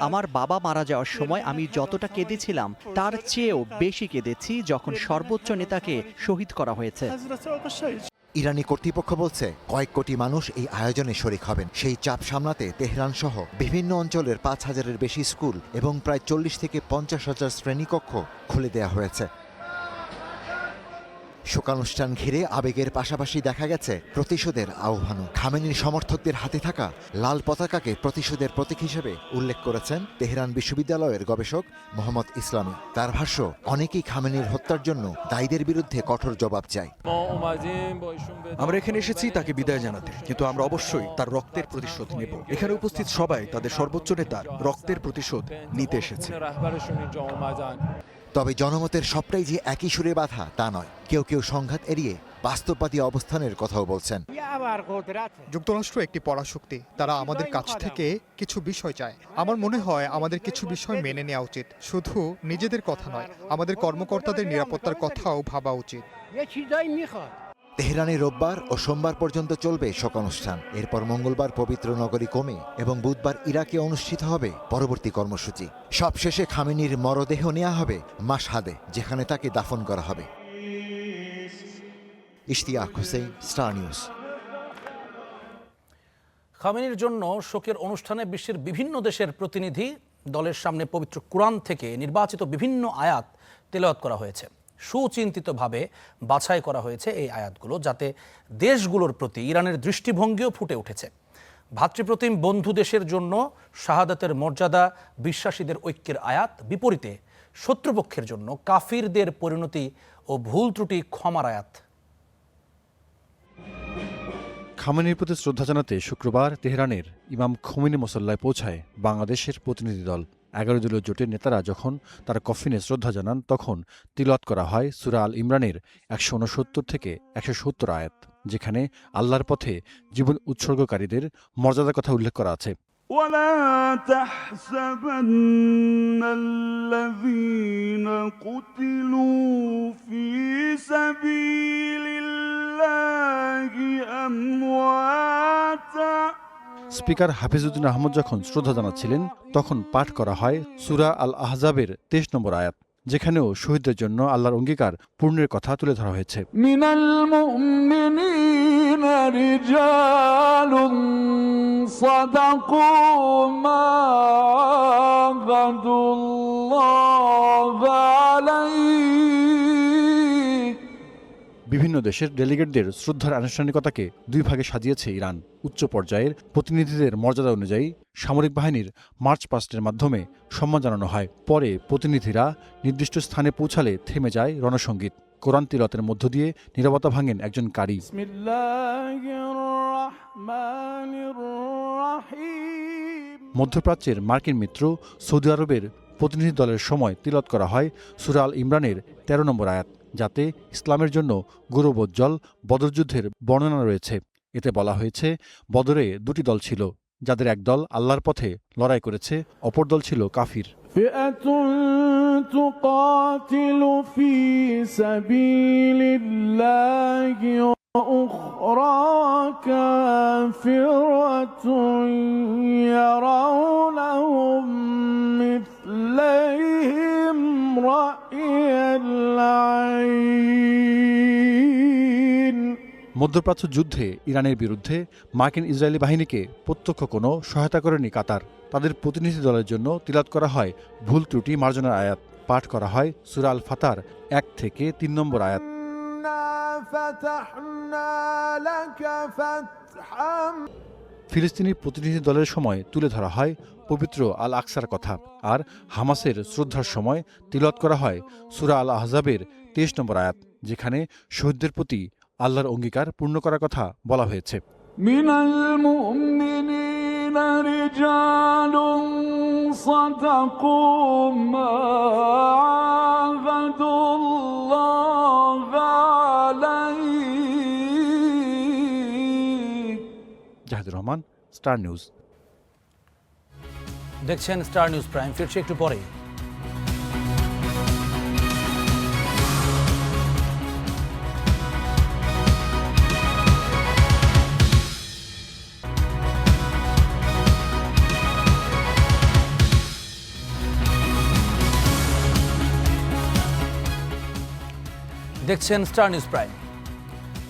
[SPEAKER 2] আমার বাবা মারা যাওয়ার সময় আমি যতটা কেঁদেছিলাম তার চেয়েও বেশি কেঁদেছি যখন সর্বোচ্চ নেতাকে শহীদ করা হয়েছে।
[SPEAKER 26] ইরানি কর্তৃপক্ষ বলছে কয়েক কোটি মানুষ এই আয়োজনে শরিক হবেন। সেই চাপ সামলাতে তেহরান সহ বিভিন্ন অঞ্চলের 5,000-এর বেশি স্কুল এবং প্রায় 40 থেকে 50,000 শ্রেণীকক্ষ খুলে দেওয়া হয়েছে। শোকানুষ্ঠান ঘিরে আবেগের পাশাপাশি দেখা গেছে প্রতিশোধের আহ্বানও। খামেনির সমর্থকদের হাতে থাকা লাল পতাকাকে প্রতিশোধের প্রতীক হিসেবে উল্লেখ করেছেন তেহরান বিশ্ববিদ্যালয়ের গবেষক মোহাম্মদ ইসলামী। তার ভাষ্য, অনেকেই খামেনির হত্যার জন্য দায়ীদের বিরুদ্ধে কঠোর জবাব চায়।
[SPEAKER 7] আমরা এখানে এসেছি তাকে বিদায় জানাতে, কিন্তু আমরা অবশ্যই তার রক্তের প্রতিশোধ নেব। এখানে উপস্থিত সবাই তাদের সর্বোচ্চ নেতার রক্তের প্রতিশোধ নিতে এসেছে।
[SPEAKER 26] তবে জনমতের সবটাই যে একই সুরে বাঁধা তা নয়। কেউ কেউ সংঘাত এড়িয়ে বাস্তববাদী অবস্থানের কথাও বলছেন।
[SPEAKER 8] যুক্তরাষ্ট্র একটি পরাশক্তি, তারা আমাদের কাছ থেকে কিছু বিষয় চায়। আমার মনে হয় আমাদের কিছু বিষয় মেনে নেওয়া উচিত। শুধু নিজেদের কথা নয়, আমাদের কর্মকর্তাদের নিরাপত্তার কথাও ভাবা উচিত।
[SPEAKER 26] তেহরানে রোববার ও সোমবার পর্যন্ত চলবে শোকানুষ্ঠান। এরপর মঙ্গলবার পবিত্র নগরী কোমে এবং বুধবার ইরাকে অনুষ্ঠিত হবে পরবর্তী কর্মসূচি। সবশেষে খামেনির মরদেহ নেওয়া হবে মাশহাদে, যেখানে তাকে দাফন করা হবে। Ishtiaq Hossain, Star News.
[SPEAKER 1] খামেনির জন্য শোকের অনুষ্ঠানে বিশ্বের বিভিন্ন দেশের প্রতিনিধি দলের সামনে পবিত্র কুরআন থেকে নির্বাচিত বিভিন্ন আয়াত তেলাওয়াত করা হয়েছে। সুচিন্তিতভাবে বাছাই করা হয়েছে এই আয়াতগুলো, যাতে দেশগুলোর প্রতি ইরানের দৃষ্টিভঙ্গিও ফুটে উঠেছে। ভাতৃপ্রতিম বন্ধু দেশের জন্য শাহাদাতের মর্যাদা, বিশ্বাসীদের ঐক্যের আয়াত, বিপরীতে শত্রুপক্ষের জন্য কাফিরদের পরিণতি ও ভুল ত্রুটি ক্ষমার আয়াত।
[SPEAKER 9] খামেনির প্রতি শ্রদ্ধা জানাতে শুক্রবার তেহরানের ইমাম খোমেনি মুসল্লায় পৌঁছায় বাংলাদেশের প্রতিনিধি দল। 11 দলীয় জোটের নেতারা যখন তার কফিনে শ্রদ্ধা জানান, তখন তিলাওয়াত করা হয় সূরা আল ইমরানের 169 থেকে 170 আয়াত, যেখানে আল্লাহর পথে জীবন উৎসর্গকারীদের মর্যাদার কথা উল্লেখ করা আছে।
[SPEAKER 10] ولا تحسبن الذين قتلوا في سبيل الله أمواتا।
[SPEAKER 9] স্পিকার হাফিজউদ্দিন আহমদ যখন শ্রদ্ধা জানাচ্ছিলেন, তখন পাঠ করা হয় সূরা আল আহজাবের 23 নম্বর আয়াত, যেখানেও শহীদদের জন্য আল্লাহর অঙ্গীকার পূর্ণের কথা তুলে ধরা হয়েছে।
[SPEAKER 10] মিনাল মুমিনিনা রিজালুন সাদাকু মা আহাদুল্লাহ আলাইহি।
[SPEAKER 9] বিভিন্ন দেশের ডেলিগেটদের শ্রদ্ধার আনুষ্ঠানিকতাকে দুই ভাগে সাজিয়েছে ইরান। উচ্চ পর্যায়ের প্রতিনিধিদের মর্যাদা অনুযায়ী সামরিক বাহিনীর মার্চ পাস্টের মাধ্যমে সম্মান জানানো হয়। পরে প্রতিনিধিরা নির্দিষ্ট স্থানে পৌঁছালে থেমে যায় রণসঙ্গীত। কোরআন তিলাওয়াতের মধ্য দিয়ে নীরবতা ভাঙেন একজন কারি। মধ্যপ্রাচ্যের মার্কিন মিত্র সৌদি আরবের প্রতিনিধি দলের সময় তিলাওয়াত করা হয় সূরা আল ইমরানের 13 নম্বর আয়াত, যাতে ইসলামের জন্য গৌরবোজ্জ্বল বদর যুদ্ধের বর্ণনা রয়েছে। এতে বলা হয়েছে, বদরে দুটি দল ছিল, যাদের এক দল আল্লাহর পথে লড়াই করেছে, অপর দল ছিল কাফির।
[SPEAKER 10] তুকাতিলু ফি সাবিলিল্লাহি ওয়া উখরা কাফিরাতুন ইয়ারাউনাহুম মিথলাইহিম রা'য়াল আইন।
[SPEAKER 9] মধ্যপ্রাচ্য যুদ্ধে ইরানের বিরুদ্ধে মার্কিন ইসরায়েলি বাহিনীকে প্রত্যক্ষ কোনো সহায়তা করেনি কাতার। তাদের প্রতিনিধি দলের জন্য তিলাওয়াত করা হয় ভুল ত্রুটি মার্জনার আয়াত। পাঠ করা হয় সূরা আল ফাতার 1 থেকে 3 নম্বর আয়াত। ফিলিস্তিনি প্রতিনিধি দলের সময় তুলে ধরা হয় পবিত্র আল আকসার কথা, আর হামাসের শ্রদ্ধার সময় তিলাওয়াত করা হয় সূরা আল আহজাবের 23 নম্বর আয়াত, যেখানে শহীদদের প্রতি আল্লাহর অঙ্গীকার পূর্ণ করার কথা বলা হয়েছে।
[SPEAKER 10] মিনাল মুমিনিনা রিজালুন সাদাকু মা আহাদুল্লাহ আলাইহি।
[SPEAKER 9] Zahidur Rahman, star news.
[SPEAKER 1] দেখছেন স্টার নিউজ প্রাইম, ফিরছে একটু পরে। দেখছেন স্টার নিউজ প্রাইম।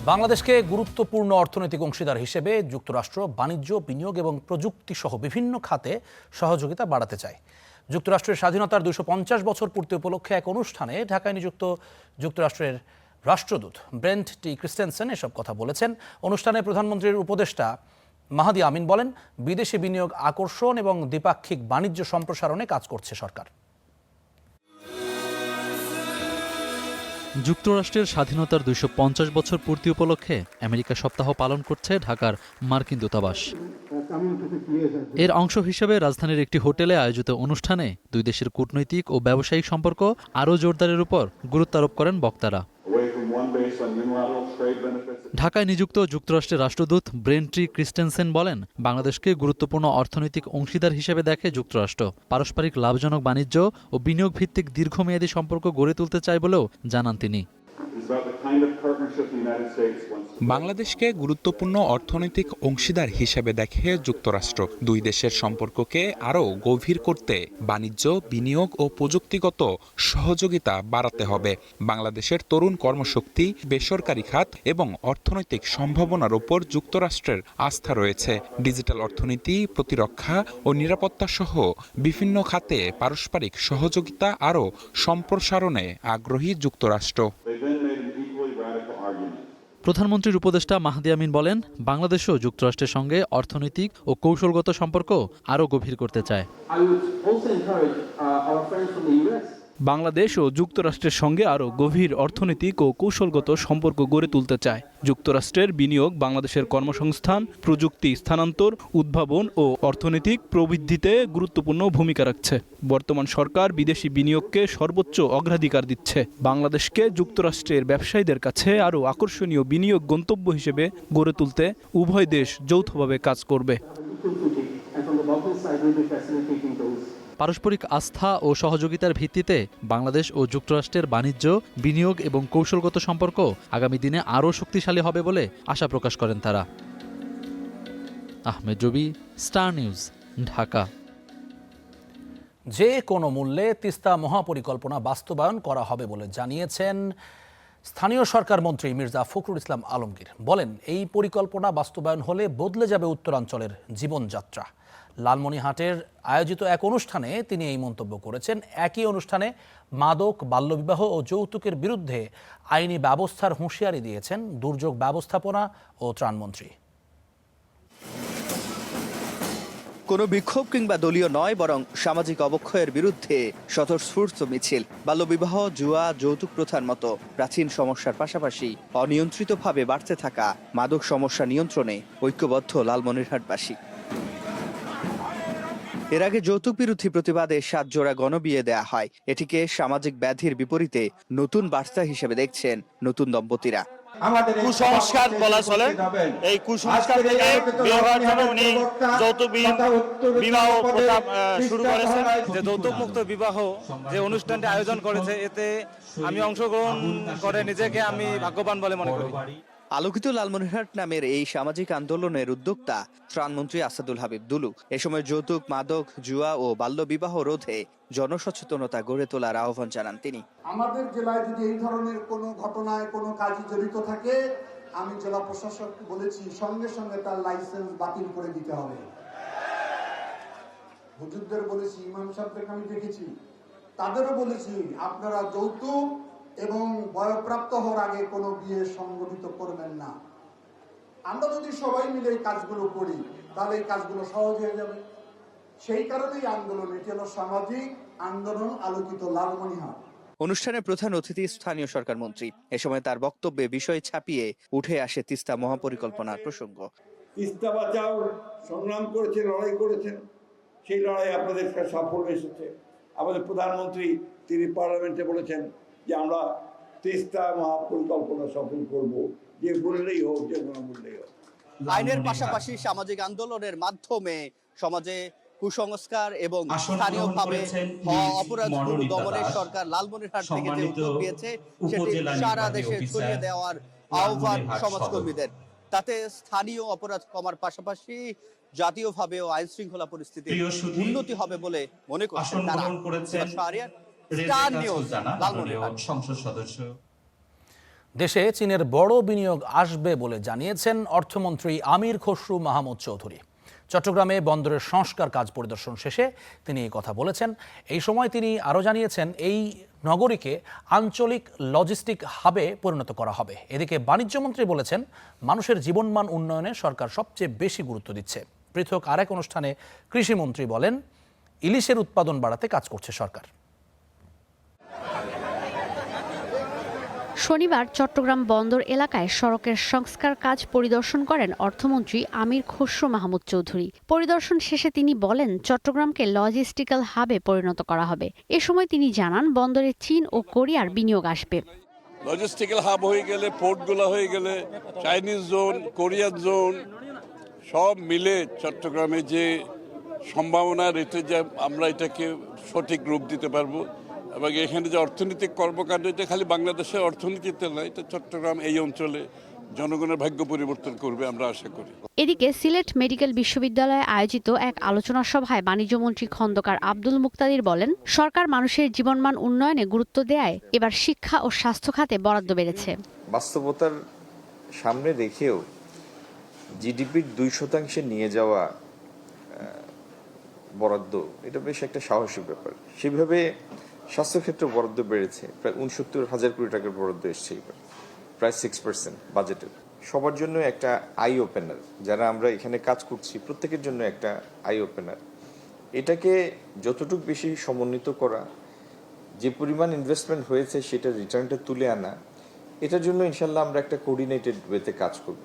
[SPEAKER 1] বাংলাদেশকে গুরুত্বপূর্ণ অর্থনৈতিক অংশীদার হিসেবে যুক্তরাষ্ট্র বাণিজ্য, বিনিয়োগ এবং প্রযুক্তি সহ বিভিন্ন খাতে সহযোগিতা বাড়াতে চায়। যুক্তরাষ্ট্রের স্বাধীনতার 250 বছর পূর্তি উপলক্ষে এক অনুষ্ঠানে ঢাকায় নিযুক্ত যুক্তরাষ্ট্রের রাষ্ট্রদূত ব্রেন্ট টি ক্রিস্টেনসেন এসব কথা বলেছেন। অনুষ্ঠানে প্রধানমন্ত্রীর উপদেষ্টা মাহাদি আমিন বলেন, বিদেশি বিনিয়োগ আকর্ষণ এবং দ্বিপাক্ষিক বাণিজ্য সম্প্রসারণে কাজ করছে সরকার।
[SPEAKER 11] যুক্তরাষ্ট্রের স্বাধীনতার 250 বছর পূর্তি উপলক্ষে আমেরিকা সপ্তাহ পালন করছে ঢাকার মার্কিন দূতাবাস। এর অংশ হিসেবে রাজধানীর একটি হোটেলে আয়োজিত অনুষ্ঠানে দুই দেশের কূটনৈতিক ও ব্যবসায়িক সম্পর্ক আরও জোরদারের উপর গুরুত্ব আরোপ করেন বক্তারা। ঢাকায় নিযুক্ত যুক্তরাষ্ট্রের রাষ্ট্রদূত ব্রেন্ট টি ক্রিস্টেনসেন বলেন, বাংলাদেশকে গুরুত্বপূর্ণ অর্থনৈতিক অংশীদার হিসেবে দেখে যুক্তরাষ্ট্র। পারস্পরিক লাভজনক বাণিজ্য ও বিনিয়োগ ভিত্তিক দীর্ঘমেয়াদী সম্পর্ক গড়ে তুলতে চায় বলেও জানান তিনি।
[SPEAKER 12] বাংলাদেশকে গুরুত্বপূর্ণ অর্থনৈতিক অংশীদার হিসেবে দেখে যুক্তরাষ্ট্র। দুই দেশের সম্পর্ককে আরও গভীর করতে বাণিজ্য, বিনিয়োগ ও প্রযুক্তিগত সহযোগিতা বাড়াতে হবে। বাংলাদেশের তরুণ কর্মশক্তি, বেসরকারি খাত এবং অর্থনৈতিক সম্ভাবনার উপর যুক্তরাষ্ট্রের আস্থা রয়েছে। ডিজিটাল অর্থনীতি, প্রতিরক্ষা ও নিরাপত্তা সহ বিভিন্ন খাতে পারস্পরিক সহযোগিতা আরও সম্প্রসারণে আগ্রহী যুক্তরাষ্ট্র।
[SPEAKER 11] প্রধানমন্ত্রীর উপদেষ্টা মাহাদি আমিন বলেন, বাংলাদেশও যুক্তরাষ্ট্রের সঙ্গে অর্থনৈতিক ও কৌশলগত সম্পর্ক আরও গভীর করতে চায়।
[SPEAKER 16] বাংলাদেশ ও যুক্তরাষ্ট্রের সঙ্গে আরও গভীর অর্থনৈতিক ও কৌশলগত সম্পর্ক গড়ে তুলতে চায়। যুক্তরাষ্ট্রের বিনিয়োগ বাংলাদেশের কর্মসংস্থান, প্রযুক্তি স্থানান্তর, উদ্ভাবন ও অর্থনৈতিক প্রবৃদ্ধিতে গুরুত্বপূর্ণ ভূমিকা রাখছে। বর্তমান সরকার বিদেশি বিনিয়োগকে সর্বোচ্চ অগ্রাধিকার দিচ্ছে। বাংলাদেশকে যুক্তরাষ্ট্রের ব্যবসায়ীদের কাছে আরও আকর্ষণীয় বিনিয়োগ গন্তব্য হিসেবে গড়ে তুলতে উভয় দেশ যৌথভাবে কাজ করবে।
[SPEAKER 11] পারস্পরিক আস্থা ও সহযোগিতার ভিত্তিতে বাংলাদেশ ও যুক্তরাষ্ট্রের বাণিজ্য, বিনিয়োগ এবং কৌশলগত সম্পর্ক আগামী দিনে আরও শক্তিশালী হবে বলে আশা প্রকাশ করেন তারা। আহমেদ রবি, স্টার নিউজ, ঢাকা।
[SPEAKER 1] যে কোনো মূল্যে তিস্তা মহাপরিকল্পনা বাস্তবায়ন করা হবে বলে জানিয়েছেন স্থানীয় সরকার মন্ত্রী মির্জা ফখরুল ইসলাম আলমগীর। বলেন, এই পরিকল্পনা বাস্তবায়ন হলে বদলে যাবে উত্তরাঞ্চলের জীবনযাত্রা। লালমনিরহাটের আয়োজিত এক অনুষ্ঠানে তিনি এই মন্তব্য করেছেন। একই অনুষ্ঠানে মাদক, বাল্যবিবাহ ও যৌতুকের বিরুদ্ধে আইনি ব্যবস্থার হুঁশিয়ারি দিয়েছেন দুর্যোগ ব্যবস্থাপনা ও ত্রাণমন্ত্রী।
[SPEAKER 2] কোনো বিক্ষোভ কিংবা দলীয় নয়, বরং সামাজিক অবক্ষয়ের বিরুদ্ধে স্বতঃস্ফূর্ত মিছিল। বাল্যবিবাহ, জুয়া, যৌতুক প্রথার মতো প্রাচীন সমস্যার পাশাপাশি অনিয়ন্ত্রিতভাবে বাড়তে থাকা মাদক সমস্যা নিয়ন্ত্রণে ঐক্যবদ্ধ লালমনিরহাটবাসী। এর আগে যৌতুক বিরোধী প্রতিবাদে 7 জোড়া গণবিয়ে দেয়া হয়। এটিকে সামাজিক ব্যাধির বিপরীতে নতুন বার্তা হিসেবে দেখছেন নতুন দম্পতিরা।
[SPEAKER 6] কুসংস্কার বলা চলে, এই কুসংস্কার থেকে বের হওয়ার জন্য উনি যৌতুক বিবাহ প্রথা শুরু করেছেন। যে যৌতুক মুক্ত বিবাহ যে অনুষ্ঠানটি আয়োজন করেছে, এতে আমি অংশগ্রহণ করে নিজেকে আমি ভাগ্যবান বলে মনে করি।
[SPEAKER 2] আলোকিত লালমনিরহাট নামের এই সামাজিক আন্দোলনের উদ্যোক্তা ত্রাণমন্ত্রী আসাদুল হাবিব দুলু। এ সময় যৌতুক, মাদক, জুয়া ও বাল্যবিবাহ রোধে জনসচেতনতা গড়ে তোলার আহ্বান জানান তিনি।
[SPEAKER 13] আমাদের জেলায় যদি এই ধরনের কোনো ঘটনায় কোনো কাজে জড়িত থাকে, আমি জেলা প্রশাসককে বলেছি সঙ্গে সঙ্গে তার লাইসেন্স বাতিল করে দিতে হবে। হুজুরদের বলেছি, ইমাম সাহেবদেরকে আমি দেখেছি, তাদেরও বলেছি আপনারা যৌতুক এবং বয়ঃপ্রাপ্ত হওয়ার আগে কোনো বিয়ে সংগঠিত করবেন না। আমরা যদি সবাই মিলে এই কাজগুলো করি, তাহলে এই কাজগুলো সহজ হয়ে যাবে। সেই কারণেই আন্দোলন, এটি হলো সামাজিক আন্দোলন, আলোকিত লালমনিরহাট।
[SPEAKER 2] অনুষ্ঠানে প্রধান অতিথি স্থানীয় সরকার মন্ত্রী। এ সময় তার বক্তব্যে বিষয় ছাপিয়ে উঠে আসে তিস্তা মহাপরিকল্পনার প্রসঙ্গ।
[SPEAKER 14] তিস্তা বাঁচাও সংগ্রাম করেছেন, লড়াই করেছেন, সেই লড়াই আপনাদের সাফল্য এসেছে। আমাদের প্রধানমন্ত্রী তিনি পার্লামেন্টে বলেছেন যে আমরা তিস্তা মহাপরিকল্পনা সফল করব, যে মূল্যেই হোক, যে কোনো মূল্যেই হোক।
[SPEAKER 2] আইনের পাশাপাশি সামাজিক আন্দোলনের মাধ্যমে সমাজে কুসংস্কার এবং স্থানীয়ভাবে অপরাধ দমনের সরকার লালমনিরহাট থেকে যে উদ্যোগ নিয়েছে, সেটি সারা দেশে ছড়িয়ে দেওয়ার আহ্বান সমাজকর্মীদের। তাতে স্থানীয় অপরাধ কমার পাশাপাশি জাতীয়ভাবেও আইন শৃঙ্খলা পরিস্থিতির উন্নতি হবে বলে মনে করছেন তারা।
[SPEAKER 1] সংসদ সদস্য দেশে চীনের বড় বিনিয়োগ আসবে বলে জানিয়েছেন অর্থমন্ত্রী আমির খসরু মাহমুদ চৌধুরী। চট্টগ্রামে বন্দরের সংস্কার কাজ পরিদর্শন শেষে তিনি এই কথা বলেছেন। এই সময় তিনি আরও জানিয়েছেন, এই নগরীকে আঞ্চলিক লজিস্টিক হাবে পরিণত করা হবে। এদিকে বাণিজ্যমন্ত্রী বলেছেন, মানুষের জীবনমান উন্নয়নে সরকার সবচেয়ে বেশি গুরুত্ব দিচ্ছে। পৃথক আরেক অনুষ্ঠানে কৃষিমন্ত্রী বলেন, ইলিশের উৎপাদন বাড়াতে কাজ করছে সরকার।
[SPEAKER 15] শনিবার চট্টগ্রাম বন্দর এলাকায় সড়কের সংস্কার কাজ পরিদর্শন করেন অর্থমন্ত্রী আমির খসরু মাহমুদ চৌধুরী। পরিদর্শন শেষে তিনি বলেন, চট্টগ্রামকে লজিস্টিক্যাল হাবে পরিণত করা হবে। এ সময় তিনি জানান, বন্দরে চীন ও কোরিয়ার বিনিয়োগ আসবে।
[SPEAKER 17] লজিস্টিক্যাল হাব হয়ে গেলে, পোর্টগুলো হয়ে গেলে, চাইনিজ জোন, কোরিয়ান জোন সব মিলে চট্টগ্রামে যে সম্ভাবনা রেটে যে আমরা এটাকে সঠিক রূপ দিতে পারবো, এবং এখানে যে অর্থনৈতিক কর্মকাণ্ড, এটা খালি বাংলাদেশের অর্থনীতিতে নয়, এটা চট্টগ্রাম এই অঞ্চলে জনগণের ভাগ্য পরিবর্তন করবে আমরা আশা করি।
[SPEAKER 15] এদিকে সিলেট মেডিকেল বিশ্ববিদ্যালয়ে আয়োজিত এক আলোচনা সভায় বাণিজ্যমন্ত্রী খন্দকার আব্দুল মুক্তাদির বলেন, সরকার মানুষের জীবনমান উন্নয়নে গুরুত্ব দেয় এবার শিক্ষা ও স্বাস্থ্য খাতে বরাদ্দ বেড়েছে।
[SPEAKER 18] বাস্তবতার সামনে রেখেও জিডিপির 2% নিয়ে যাওয়া বরাদ্দ, এটা বেশ একটা সাহসী ব্যাপার। সেভাবে স্বাস্থ্যক্ষেত্রে বরাদ্দ বেড়েছে, প্রায় 69,000 কোটি টাকার বরাদ্দ এসছে এবার, প্রায় 6% বাজেটের। সবার জন্য একটা আই ওপেনার, যারা আমরা এখানে কাজ করছি প্রত্যেকের জন্য একটা আই ওপেনার। এটাকে যতটুকু বেশি সমন্বিত করা, যে পরিমাণ ইনভেস্টমেন্ট হয়েছে সেটা রিটার্নটা তুলে আনা, এটার জন্য ইনশাল্লাহ আমরা একটা কোঅর্ডিনেটেড ওয়েতে কাজ করব।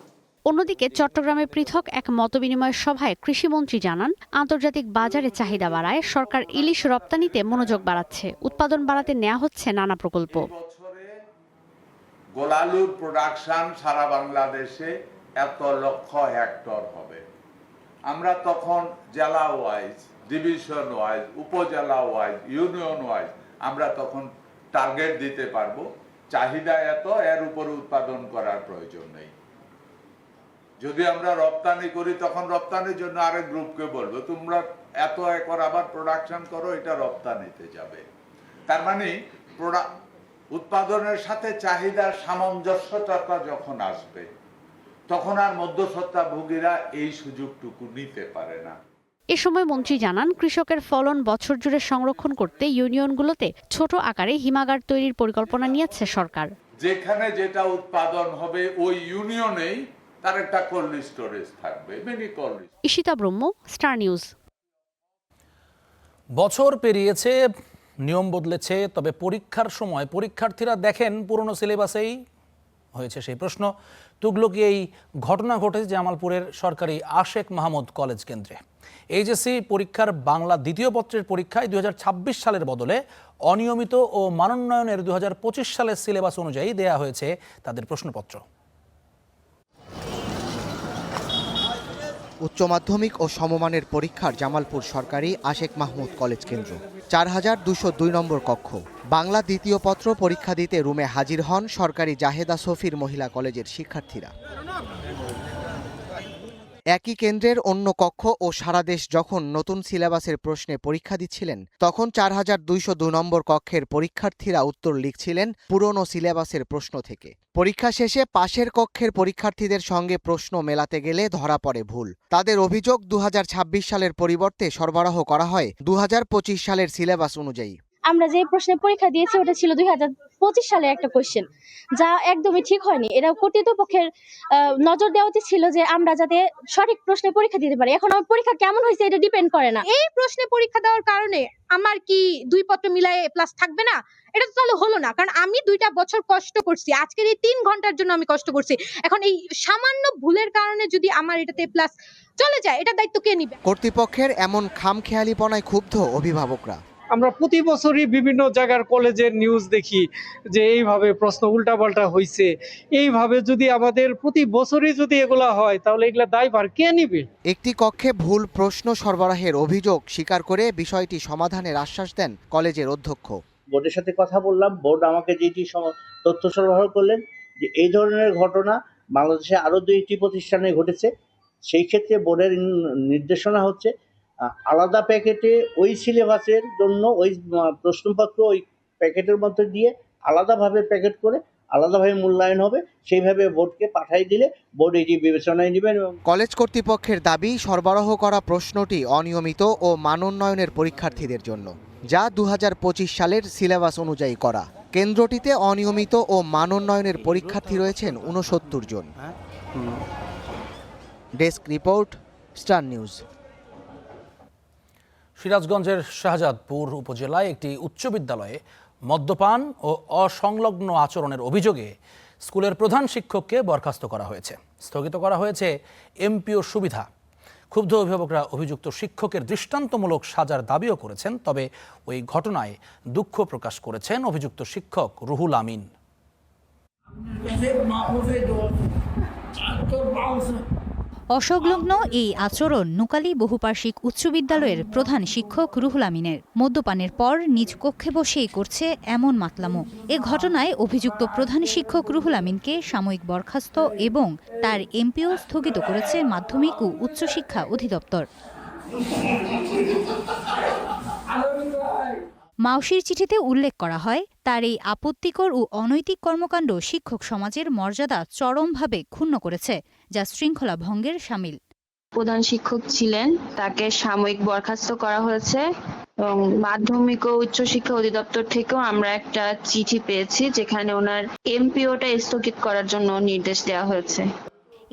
[SPEAKER 15] অন্যদিকে চট্টগ্রামে পৃথক এক মতবিনিময় সভায় কৃষিমন্ত্রী জানান, আন্তর্জাতিক বাজারে চাহিদা বাড়ায় সরকার ইলিশ রপ্তানিতে মনোযোগ বাড়াচ্ছে। উৎপাদন বাড়াতে নেওয়া হচ্ছে নানা প্রকল্প।
[SPEAKER 19] গোলালুর প্রোডাকশন সারা বাংলাদেশে এত লক্ষ হেক্টর হবে। আমরা তখন জেলা ওয়াইজ, ডিভিশন ওয়াইজ, উপজেলা ওয়াইজ, ইউনিয়ন ওয়াইজ আমরা তখন টার্গেট দিতে পারবো। চাহিদা এত, এর উপরে উৎপাদন করার প্রয়োজন নেই। যদি আমরা রপ্তানি করি, তখন রপ্তানির জন্য আরেক গ্রুপকে বলবো, তোমরা এত একর আবার প্রোডাকশন করো, এটা রপ্তানিতে যাবে। তার মানে উৎপাদনের সাথে চাহিদার সামঞ্জস্যতা যখন আসবে, তখন আর মধ্যস্বত্বভোগীরা এই সুযোগটুকু নিতে পারে না।
[SPEAKER 15] এ সময় মন্ত্রী জানান, কৃষকের ফলন বছর জুড়ে সংরক্ষণ করতে ইউনিয়নগুলোতে ছোট আকারে হিমাগার তৈরির পরিকল্পনা নিয়েছে সরকার।
[SPEAKER 19] যেখানে যেটা উৎপাদন হবে ওই ইউনিয়নেই তার একটা কোল্ড স্টোরেজ থাকবে, মিনি কোল্ড।
[SPEAKER 15] ঈশিতা ব্রহ্ম, স্টার নিউজ।
[SPEAKER 1] বছর পেরিয়েছে, নিয়ম বদলেছে, তবে পরীক্ষার সময় পরীক্ষার্থীরা দেখেন পুরনো সিলেবাসেই হয়েছে সেই প্রশ্ন। তুগলকি এই ঘটনা ঘটেছে জামালপুরের সরকারি আশেক মাহমুদ কলেজ কেন্দ্রে। এইচএসসি পরীক্ষার বাংলা দ্বিতীয় পত্রের পরীক্ষায় 2026 সালের বদলে অনিয়মিত ও মানোন্নয়নের 2025 সালের সিলেবাস অনুযায়ী দেয়া হয়েছে তাদের প্রশ্নপত্র।
[SPEAKER 21] উচ্চ মাধ্যমিক ও সমমানের পরীক্ষার জামালপুর সরকারি আশেক মাহমুদ কলেজ কেন্দ্র, 4202 নম্বর কক্ষ। বাংলা দ্বিতীয় পত্র পরীক্ষা দিতে রুমে হাজির হন সরকারি জাহেদা সফির মহিলা কলেজের শিক্ষার্থীরা। একই কেন্দ্রের অন্য কক্ষ ও সারা দেশ যখন নতুন সিলেবাসের প্রশ্নে পরীক্ষা দিচ্ছিলেন, তখন 4202 নম্বর কক্ষের পরীক্ষার্থীরা উত্তর লিখছিলেন পুরনো সিলেবাসের প্রশ্ন থেকে। পরীক্ষা শেষে পাশের কক্ষের পরীক্ষার্থীদের সঙ্গে প্রশ্ন মেলাতে গেলে ধরা পড়ে ভুল। তাদের অভিযোগ, 2026 সালের পরিবর্তে সরবরাহ করা হয় 2025 সালের সিলেবাস অনুযায়ী।
[SPEAKER 22] আমরা যে প্রশ্নের পরীক্ষা দিয়েছি ওটা ছিল 2025 সালের একটা কোশ্চেন, যা একদমই ঠিক হয়নি। এটা কর্তৃপক্ষের নজর দেওয়া উচিত ছিল যে আমরা যাতে সঠিক প্রশ্নে পরীক্ষা দিতে পারি। এখন আমার পরীক্ষা কেমন হয়েছে এটা ডিপেন্ড করে না। এই প্রশ্নে পরীক্ষা দেওয়ার কারণে আমার কি 2 পত্র মিলায়ে প্লাস থাকবে না? এটা তো তাহলে হলো না, কারণ আমি 2টা বছর কষ্ট করছি, আজকের এই 3 ঘন্টার জন্য আমি কষ্ট করছি। এখন এই সামান্য ভুলের কারণে যদি আমার এটাতে প্লাস চলে যায়, এটা দায়িত্ব কে নিবে?
[SPEAKER 21] কর্তৃপক্ষের এমন খামখেয়ালিপনায় ক্ষুব্ধ অভিভাবকরা।
[SPEAKER 27] আমরা প্রতি বছরই বিভিন্ন জায়গার কলেজের নিউজ দেখি যে এইভাবে প্রশ্ন উল্টাপাল্টা হয়েছে। এইভাবে যদি আমাদের প্রতি বছরই যদি এগুলা হয়, তাহলে এগুলা দায়ভার কে নিবে?
[SPEAKER 21] একটি কক্ষে ভুল প্রশ্ন সরবরাহের অভিযোগ স্বীকার করে বিষয়টি সমাধানের আশ্বাস দেন কলেজের অধ্যক্ষ।
[SPEAKER 28] বোর্ডের সাথে কথা বললাম, বোর্ড আমাকে যেটি তথ্য সরবরাহ করলেন যে এই ধরনের ঘটনা বাংলাদেশে আরো 2টি প্রতিষ্ঠানে ঘটেছে। সেই ক্ষেত্রে বোর্ডের নির্দেশনা হচ্ছে আলাদা প্যাকেটে ওই সিলেবাসের জন্য ওই প্রশ্নপত্র ওই প্যাকেটের মধ্যে দিয়ে আলাদাভাবে প্যাকেট করে আলাদাভাবে মূল্যায়ন হবে, সেইভাবে বোর্ডকে পাঠাই দিলে বোর্ড এটি বিবেচনায় নেবেন। এবং
[SPEAKER 21] কলেজ কর্তৃপক্ষের দাবি সরবরাহ করা প্রশ্নটি অনিয়মিত ও মানোন্নয়নের পরীক্ষার্থীদের জন্য, যা 2025 সালের সিলেবাস অনুযায়ী করা। কেন্দ্রটিতে অনিয়মিত ও মানোন্নয়নের পরীক্ষার্থী রয়েছেন 69 জন। Desk report, Star News.
[SPEAKER 1] সিরাজগঞ্জের শাহজাদপুর উপজেলায় একটি উচ্চ বিদ্যালয়ে মদ্যপান ও অসংলগ্ন আচরণের অভিযোগে স্কুলের প্রধান শিক্ষককে বরখাস্ত করা হয়েছে। স্থগিত করা হয়েছে এমপিও সুবিধা। ক্ষুব্ধ অভিভাবকরা অভিযুক্ত শিক্ষকের দৃষ্টান্তমূলক সাজার দাবিও করেছেন। তবে ওই ঘটনায় দুঃখ প্রকাশ করেছেন অভিযুক্ত শিক্ষক রুহুল আমিন।
[SPEAKER 3] অসংলগ্ন এই আচরণ নুকালী বহুপার্শ্বিক উচ্চ বিদ্যালয়ের প্রধান শিক্ষক রুহুল আমিনের। মদ্যপানের পর নিজ কক্ষে বসেই করছে এমন মাতলামো। এ ঘটনায় অভিযুক্ত প্রধান শিক্ষক রুহুল আমিনকে সাময়িক বরখাস্ত এবং তার এমপিও স্থগিত করেছে মাধ্যমিক ও উচ্চশিক্ষা অধিদপ্তর। মাউসির চিঠিতে উল্লেখ করা হয়, তার এই আপত্তিকর ও অনৈতিক কর্মকাণ্ড শিক্ষক সমাজের মর্যাদা চরমভাবে ক্ষুণ্ণ করেছে, যা শৃঙ্খলা ভঙ্গের শামিল।
[SPEAKER 4] প্রধান শিক্ষক ছিলেন, তাকে সাময়িক বরখাস্ত করা হয়েছে এবং মাধ্যমিক ও উচ্চশিক্ষা অধিদপ্তর থেকেও আমরা একটা চিঠি পেয়েছি যেখানে ওনার এমপিওটা স্থগিত করার জন্য নির্দেশ দেওয়া হয়েছে।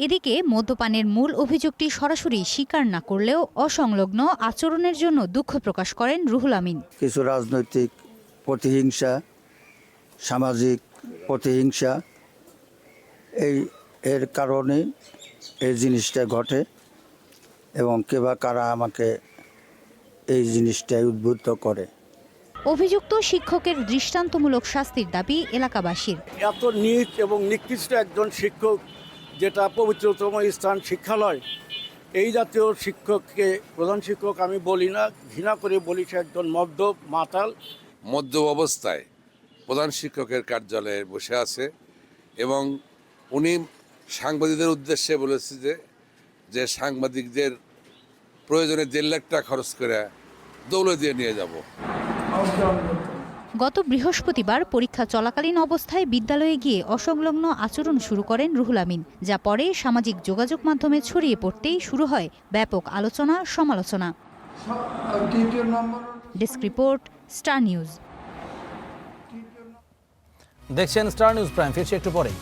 [SPEAKER 3] এদিকে মদ্যপানের মূল অভিযোগটি সরাসরি স্বীকার না করলেও অসংলগ্ন আচরণের জন্য দুঃখ প্রকাশ করেন রুহুল আমিন।
[SPEAKER 5] কিছু রাজনৈতিক প্রতিহিংসা, সামাজিক প্রতিহিংসা, এর কারণে এই জিনিসটা ঘটে এবং কে বা কারা আমাকে এই জিনিসটাই উদ্বুদ্ধ করে।
[SPEAKER 3] অভিযুক্ত শিক্ষকের দৃষ্টান্তমূলক শাস্তির দাবি এলাকাবাসীর।
[SPEAKER 5] এত নীচ এবং নিকৃষ্ট একজন শিক্ষক, যেটা পবিত্রতম স্থান শিক্ষালয়, এই জাতীয় শিক্ষককে প্রধান শিক্ষক আমি বলি না, ঘৃণা করে বলি সে একজন মদ্য মাতাল।
[SPEAKER 7] মদ্য অবস্থায় প্রধান শিক্ষকের কার্যালয়ে বসে আছে এবং উনি সাংবাদিকদের উদ্দেশ্যে বলেছে যে সাংবাদিকদের প্রয়োজনে 1.5 লাখ টাকা খরচ করে দৌলে দিয়ে নিয়ে যাব।
[SPEAKER 3] গত বৃহস্পতিবার পরীক্ষা চলাকালীন অবস্থায় বিদ্যালয়ে গিয়ে অসংলগ্ন আচরণ শুরু করেন রুহুল আমিন, যা পরে সামাজিক যোগাযোগ মাধ্যমে ছড়িয়ে পড়তেই শুরু হয় ব্যাপক আলোচনা সমালোচনা। Desk report, Star news.
[SPEAKER 1] দেখছেন স্টার নিউজ প্রাইম, ফিরছে একটু পরেই।